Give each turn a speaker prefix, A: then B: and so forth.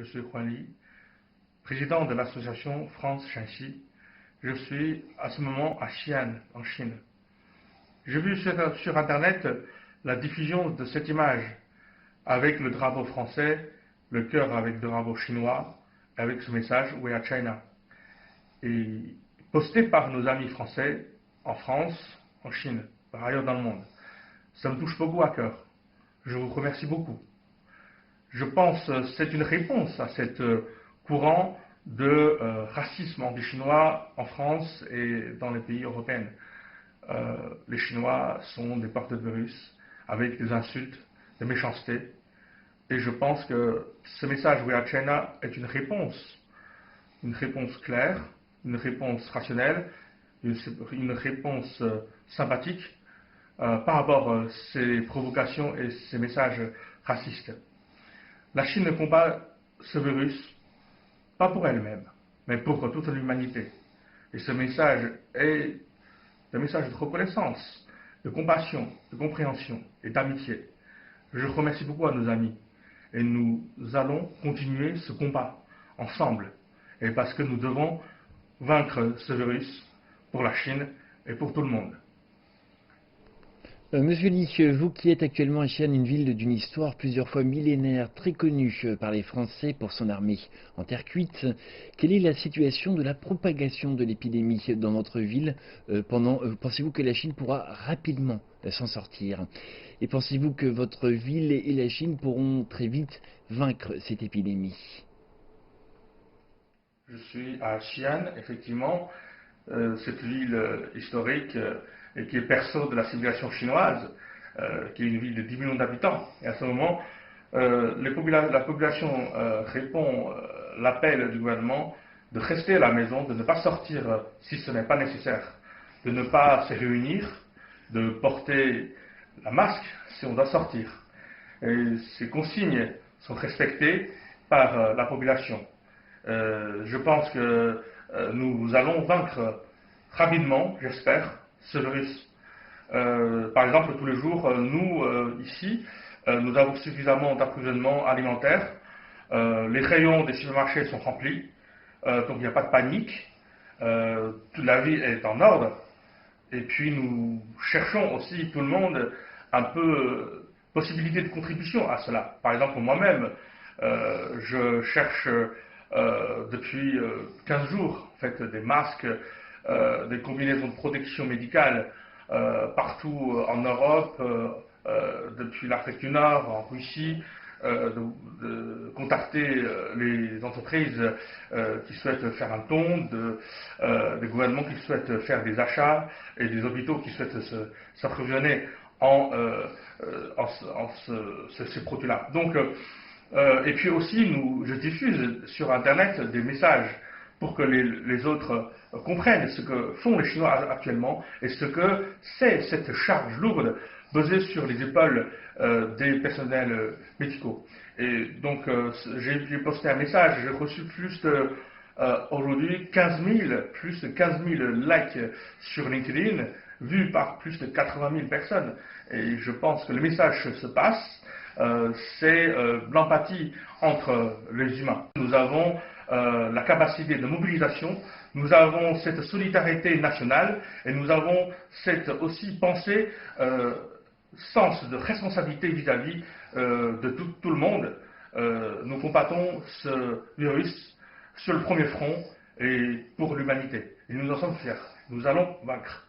A: Je suis Huan Li, président de l'association France-Shanxi. Je suis à ce moment à Xi'an, en Chine. J'ai vu sur Internet la diffusion de cette image avec le drapeau français, le cœur avec le drapeau chinois, avec ce message We are China. Et posté par nos amis français en France, en Chine, par ailleurs dans le monde. Ça me touche beaucoup à cœur. Je vous remercie beaucoup. Je pense que c'est une réponse à cet courant de racisme anti-chinois en France et dans les pays européens. Les Chinois sont des porteurs de virus avec des insultes, des méchancetés. Et je pense que ce message We are China est une réponse claire, une réponse rationnelle, une réponse sympathique par rapport à ces provocations et ces messages racistes. La Chine ne combat ce virus pas pour elle-même, mais pour toute l'humanité. Et ce message est un message de reconnaissance, de compassion, de compréhension et d'amitié. Je remercie beaucoup à nos amis. Et nous allons continuer ce combat ensemble. Et parce que nous devons vaincre ce virus pour la Chine et pour tout le monde.
B: Monsieur Li, vous qui êtes actuellement à Xi'an, une ville d'une histoire plusieurs fois millénaire, très connue par les Français pour son armée en terre cuite, quelle est la situation de la propagation de l'épidémie dans notre ville pensez-vous que la Chine pourra rapidement s'en sortir? Et pensez-vous que votre ville et la Chine pourront très vite vaincre cette épidémie?
A: Je suis à Xi'an, effectivement, cette ville historique et qui est berceau de la civilisation chinoise, qui est une ville de 10 millions d'habitants. Et à ce moment, la population répond à l'appel du gouvernement de rester à la maison, de ne pas sortir si ce n'est pas nécessaire, de ne pas se réunir, de porter la masque si on doit sortir. Et ces consignes sont respectées par la population. Je pense que nous allons vaincre rapidement, j'espère, ce virus. Par exemple, tous les jours, nous, ici, nous avons suffisamment d'approvisionnement alimentaire. Les rayons des supermarchés sont remplis, donc il n'y a pas de panique. Toute la vie est en ordre. Et puis nous cherchons aussi, tout le monde, un peu possibilité de contribution à cela. Par exemple, moi-même, je cherche depuis 15 jours en fait, des masques, des combinaisons de protection médicale partout en Europe, depuis l'Afrique du Nord, en Russie, de contacter les entreprises qui souhaitent faire un don, des gouvernements qui souhaitent faire des achats et des hôpitaux qui souhaitent s'approvisionner en ces produits-là. Donc, et puis aussi, je diffuse sur Internet des messages pour que les autres comprennent ce que font les Chinois actuellement et ce que c'est cette charge lourde pesée sur les épaules des personnels médicaux. Et donc, j'ai posté un message, j'ai reçu aujourd'hui plus de 15 000 likes sur LinkedIn, vus par plus de 80 000 personnes. Et je pense que le message se passe. C'est l'empathie entre les humains. Nous avons la capacité de mobilisation, nous avons cette solidarité nationale et nous avons cette aussi pensée, sens de responsabilité vis-à-vis de tout le monde. Nous combattons ce virus sur le premier front et pour l'humanité. Et nous en sommes fiers. Nous allons vaincre.